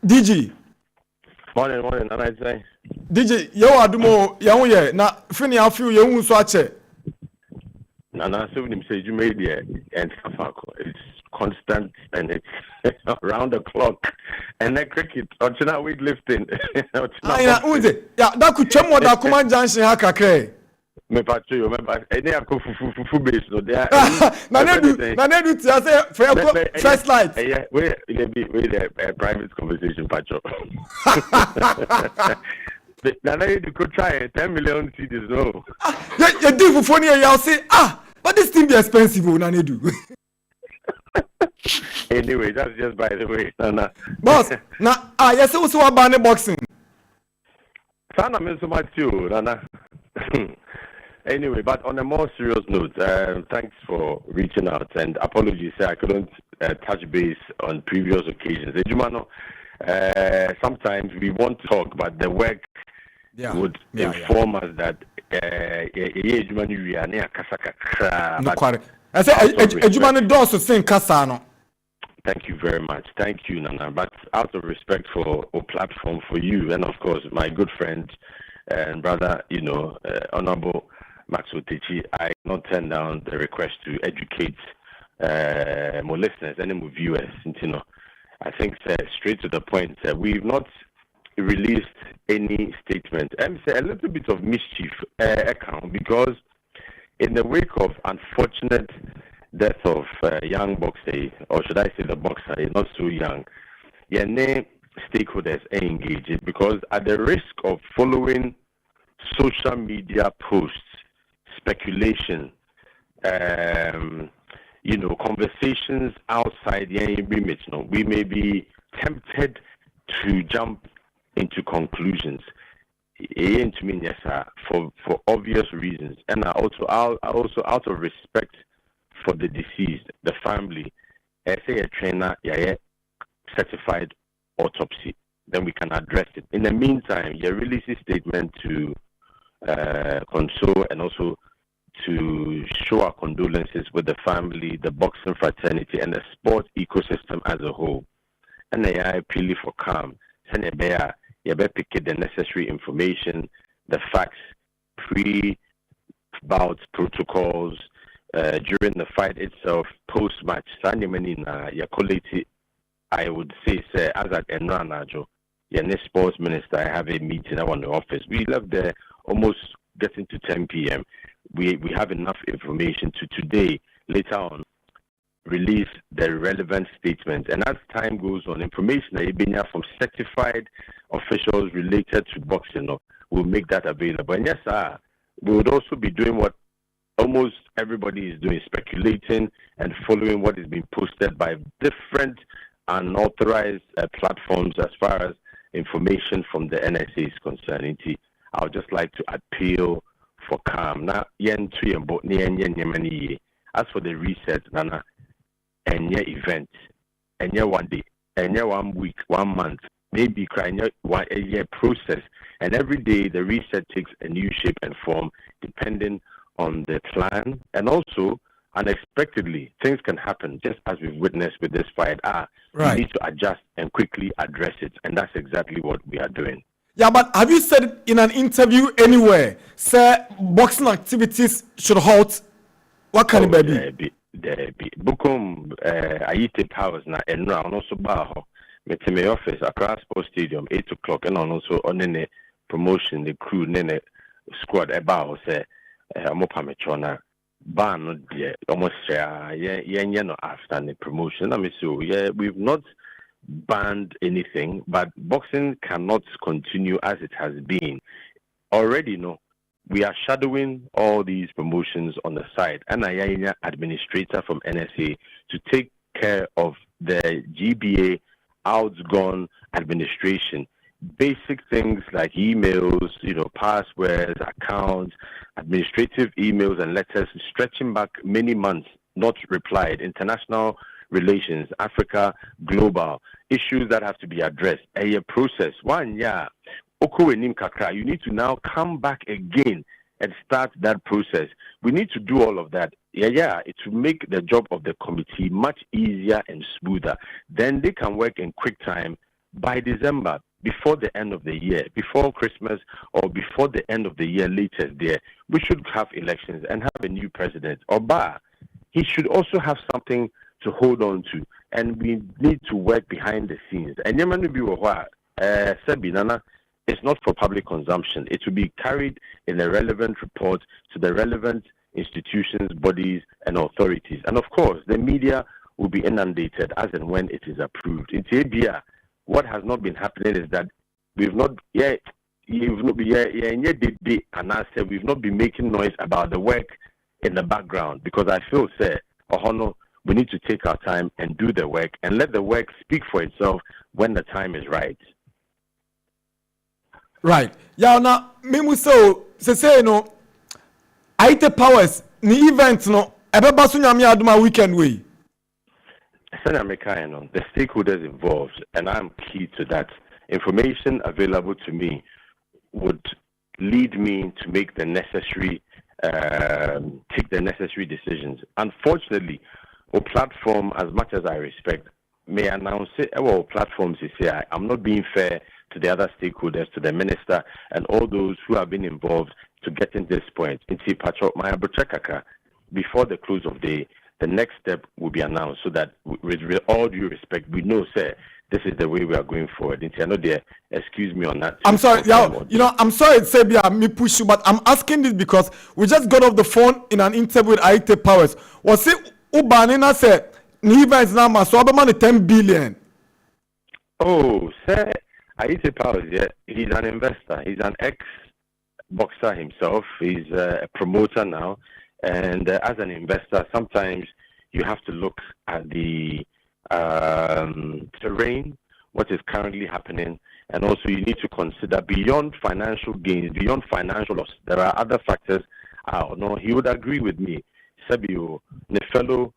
DG. Morning, and I say. DJ, you are doing your own. Now, finish a few your own swatch. Nana, so when you say you made it, and it's constant and it's around the clock. And that cricket, or tonight weightlifting. Yeah, that could change what that command Johnson Hakake. Me patcho yo me ba ene akọ fufu base no there na nedu ti say first light yeah we the private conversation patcho na nedu could try 10 million cedis no you do fufu ni you say but this thing be expensive na nedu. Anyway, that's just by the way. Nana. Boss, na yes we so ban boxing. Sana me so much you, Nana. Anyway, but on a more serious note, thanks for reaching out and apologies. I couldn't touch base on previous occasions. Sometimes we want to talk, but the work would inform us that I say Thank you very much. Thank you, Nana. But out of respect for our platform, for you, and of course, my good friend and brother, Honorable Max Otechi, I not turn down the request to educate more listeners and more viewers. I think straight to the point, we've not released any statement. I'm saying a little bit of mischief account because in the wake of unfortunate death of young boxer, or should I say the boxer is not so young, stakeholders are engaged because at the risk of following social media posts, speculation, conversations outside the remit, we may be tempted to jump into conclusions. For obvious reasons, and also out of respect for the deceased, the family, I say a trainer, certified autopsy, then we can address it. In the meantime, you release a statement to console and also to show our condolences with the family, the boxing fraternity, and the sports ecosystem as a whole. And I appeal for calm. You better pick the necessary information, the facts, pre-bout protocols, during the fight itself, post-match. I would say, as at Enranajo, the sports minister, I have a meeting at the office. We left there almost getting to 10 p.m. We have enough information to today, later on, release the relevant statements. And as time goes on, information that you've been from certified officials related to boxing will make that available. And yes, we would also be doing what almost everybody is doing, speculating and following what is being posted by different unauthorized platforms as far as information from the NSA is concerned. I would just like to appeal for calm. Now, as for the reset, Nana, and your event, and your 1 day, and your 1 week, 1 month, maybe crying a year process, and every day the reset takes a new shape and form depending on the plan, and also unexpectedly things can happen, just as we've witnessed with this fight. We need to adjust and quickly address it, and that's exactly what we are doing. Yeah, but have you said in an interview anywhere, sir, boxing activities should halt? What can it be? There be. Bukum, Ayite Powers na Enra, and also Baho, my office, Accra Sports Stadium, 8 o'clock, and also on the promotion, the crew, Nene squad, about, say, Mopamechona, ban, almost, after the promotion. I mean, so, we've not banned anything, but boxing cannot continue as it has been. Already, we are shadowing all these promotions on the side, and I am administrator from NSA to take care of the GBA outgone administration. Basic things like emails, passwords, accounts, administrative emails and letters stretching back many months, not replied, international relations, Africa, global, issues that have to be addressed. A process. You need to now come back again and start that process. We need to do all of that. It will make the job of the committee much easier and smoother. Then they can work in quick time by December, before the end of the year, before Christmas or before the end of the year latest there, we should have elections and have a new president. Oba, he should also have something to hold on to, and we need to work behind the scenes. And Sabinana, it's not for public consumption. It will be carried in a relevant report to the relevant institutions, bodies, and authorities. And of course, the media will be inundated as and when it is approved. In Tibia, what has not been happening is that we've not yet, we've not been making noise about the work in the background, because I feel, we need to take our time and do the work and let the work speak for itself when the time is right. Right. Yeah, now, me so say no. IT powers ni event no. Ebe basu nyame aduma weekend way. The stakeholders involved, and I'm key to that. Information available to me would lead me to make the necessary, take the necessary decisions. Unfortunately, our platform, as much as I respect, may announce it. Our platforms is here. I'm not being fair to the other stakeholders, to the minister, and all those who have been involved to get to this point. Before the close of the next step will be announced, so that with all due respect, we know, sir, this is the way we are going forward. I know there, excuse me on that. I'm sorry, I'm sorry to say me push you, but I'm asking this because we just got off the phone in an interview with IT Powers. Was it Ubanina said, Niva is now so money 10 billion? Oh, sir, IT Powers, yeah, he's an investor. He's an ex-boxer himself. He's a promoter now. And as an investor, sometimes you have to look at the terrain, what is currently happening, and also you need to consider beyond financial gains, beyond financial loss. There are other factors. No, he would agree with me. Sabio, the fellow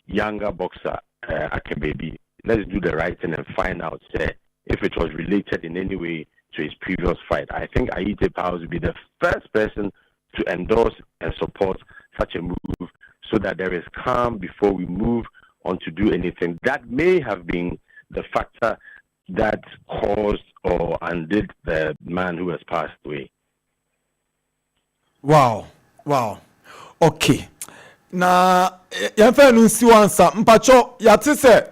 younger boxer, Akebaby, let's do the right thing and find out if it was related in any way to his previous fight. I think Aite Powers would be the first person to endorse and support such a move, so that there is calm before we move on to do anything. That may have been the factor that caused or undid the man who has passed away. Wow. Okay. Na yɛmfa no nsi wansa mpacho yate sɛ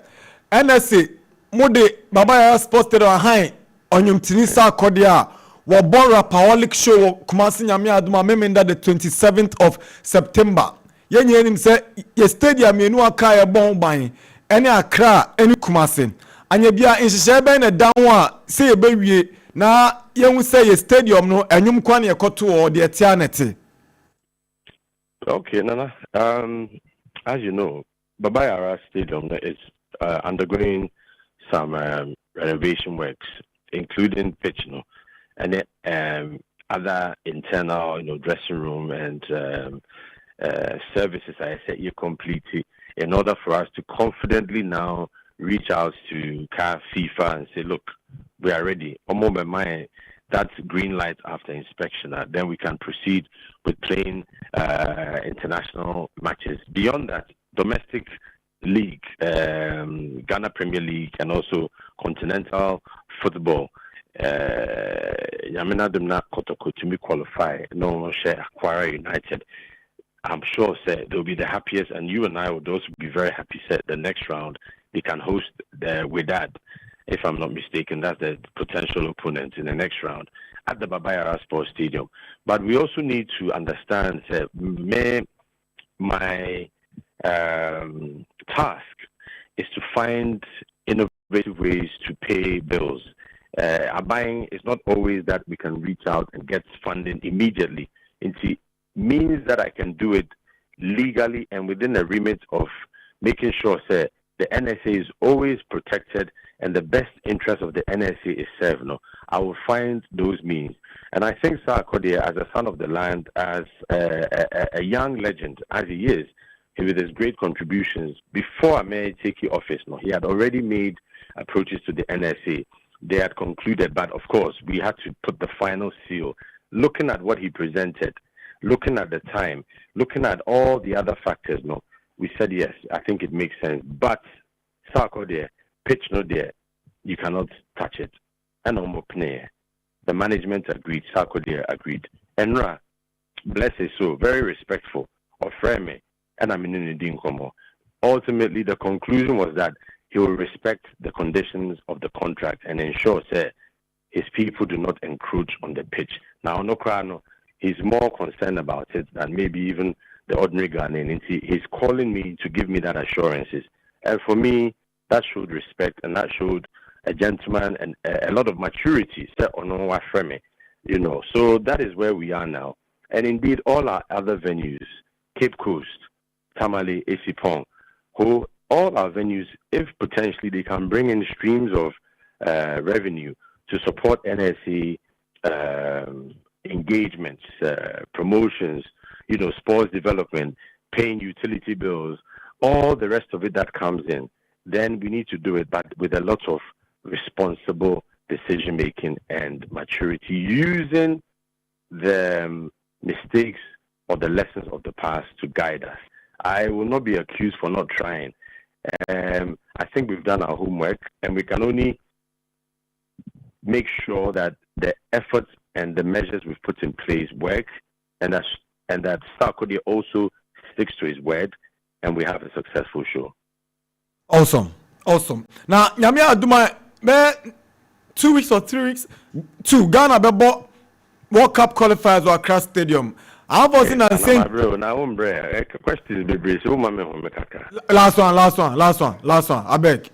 NSA mode baba ya sports stadium ahan onyumtini sa akode a wɔbɔ rapaholic show Kumasi nyame aduma memenda the 27th of September yenye nim sɛ ye stadium enu aka ye bon ban ene Accra ene Kumasi anya bia nhyehyɛ bɛn na dan a sɛ ye bewie na yenhu sɛ ye stadium no enwum kwa na yekoto o de etia nete. Okay, Nana. As you know, Baba Yara Stadium is undergoing some renovation works, including pitch, and other internal, dressing room and services. I said you completely, in order for us to confidently now reach out to CAF, FIFA, and say, look, we are ready. That's green light after inspection. Then we can proceed with playing international matches. Beyond that, domestic league, Ghana Premier League, and also continental football. Yamina Demna Kotoko to me qualify. No share Aquara United. I'm sure they'll be the happiest, and you and I would also be very happy. The next round they can host with that. If I'm not mistaken, that's the potential opponent in the next round at the Baba Yara Sports Stadium. But we also need to understand my task is to find innovative ways to pay bills. Buying is not always that we can reach out and get funding immediately. It means that I can do it legally and within the remit of making sure the NSA is always protected and the best interest of the NSA is served. I will find those means. And I think Sarkodie, as a son of the land, as a young legend, as he is, with his great contributions, before I may take office, he had already made approaches to the NSA. They had concluded, but of course, we had to put the final seal. Looking at what he presented, looking at the time, looking at all the other factors, we said, yes, I think it makes sense. But Sarkodie, pitch no there, you cannot touch it. And the management agreed, Sarkozy agreed. Enra, bless his soul, very respectful of Freme, and I'm in Dinkomo. Ultimately, the conclusion was that he will respect the conditions of the contract and ensure that his people do not encroach on the pitch. Now, Nokrano, he's more concerned about it than maybe even the ordinary Ghanaian. He's calling me to give me that assurances. And for me, that showed respect and that showed a gentleman and a lot of maturity. You know, so that is where we are now. And indeed, all our other venues, Cape Coast, Tamale, Esipong, all our venues, if potentially they can bring in streams of revenue to support NSA engagements, promotions, you know, sports development, paying utility bills, all the rest of it that comes in, then we need to do it, but with a lot of responsible decision making and maturity, using the mistakes or the lessons of the past to guide us. I will not be accused for not trying. I think we've done our homework, and we can only make sure that the efforts and the measures we've put in place work, and that Sarkozy also sticks to his word, and we have a successful show. Awesome. Now, Nyamia Aduma, 2 weeks or 3 weeks, Ghana bebo World Cup qualifiers or Accra Stadium. I was in a saying. Last one. I beg.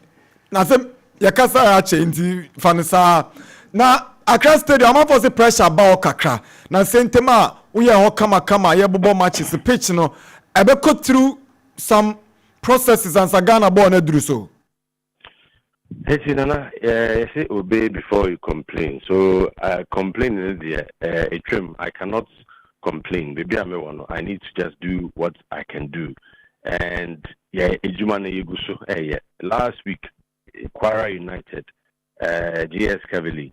Now, some yakasa ache inti fanisa. Now, Accra Stadium, I'm for the pressure about Accra. Now, saying tema we are kama ye bobo matches the pitch no. I be cut through some processes and Sagana born edruso. Hey, Nana, say obey before you complain. So, complain is a trim. I cannot complain. Maybe I need to just do what I can do. And last week, Kwara United, GS Cavalier,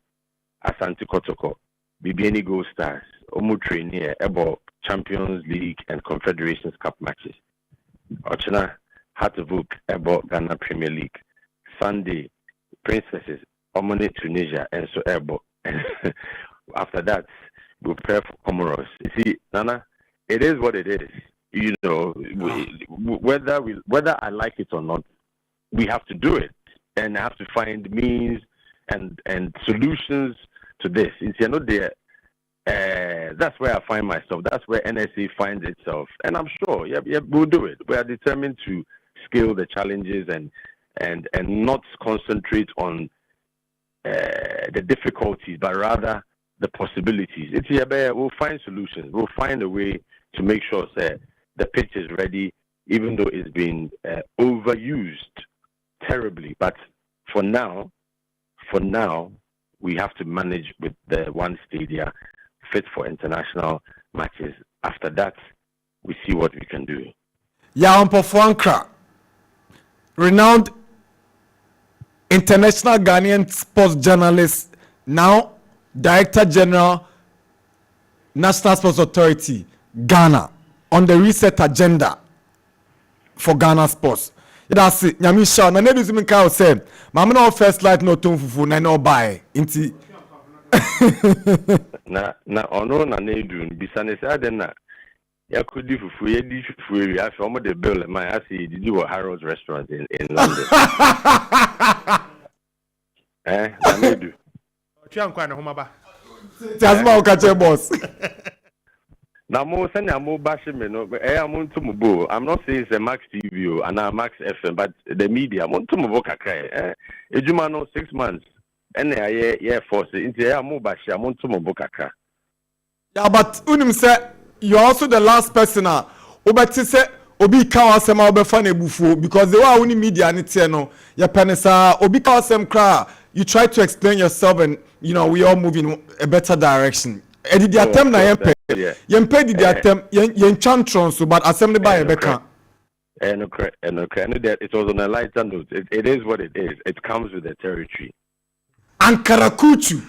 Asante Kotoko, BBN Gold Stars, Omu Trainier, about Champions League and Confederations Cup matches. Ochana Hatavuk, about Ghana Premier League. Sunday, Princesses, Omone Tunisia, and so Ebo. After that, we prepare for Comoros. You see, Nana, it is what it is. You know, whether I like it or not, we have to do it, and I have to find means and solutions to this. You know, that's where I find myself. That's where NSA finds itself, and I'm sure, we'll do it. We are determined to scale the challenges and not concentrate on the difficulties, but rather the possibilities. We'll find solutions. We'll find a way to make sure that the pitch is ready, even though it's been overused terribly. But for now, we have to manage with the one stadium fit for international matches. After that, we see what we can do. Yaw Ampofo Ankrah, renowned international Ghanaian sports journalist, now Director General, National Sports Authority, Ghana, on the reset agenda for Ghana sports. That's it. Nyamisha, na nebi zumi ka say, "Mama no first light no tun fufu na no buy." Inti. Na ono na nedu bisane say aden na yakudi fufu ye di fufu wi afi omo the bill man I see did you Harold's restaurant in London. Na nedu. Chiankwa na homa ba. Tiasma o kache boss. Now, more than I'm more bashing me, no, I'm not saying it's a Max TV and a Max FM, but the media, I'm on to my book. A 6 months, and I force it into a more bashing, I'm on to my book. Yeah, but Unim said you're also the last person. Obati said, Obi Kawasema Obefane Bufu, because they were only media and it's no, your penisa, Obi Kawasem Kra, you try to explain yourself, and we all move in a better direction. Did the attempt na yempe? Yempe did the attempt yen chantron so but assembly by Rebecca. Okay. It was on a lighter note. It is what it is. It comes with the territory. Ankarakuchu.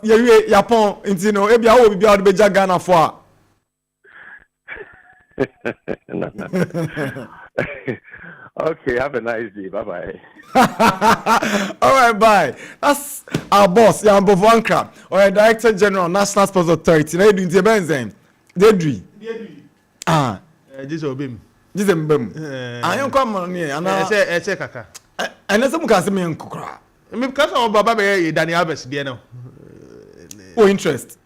Yapon intino ebi awo bibi adu beja Ghana for. Okay, have a nice day. Bye bye. All right, bye. That's our boss, Yaw Ampofo Ankrah, or Director General, National Sports Authority. Now you do the Benzen. Dedri. Ah. This obim. This is mbem. I am coming here. Ese kaka. And that's some case me nkukra. Me because of baba be Daniel Alves bi no. Oh, interest.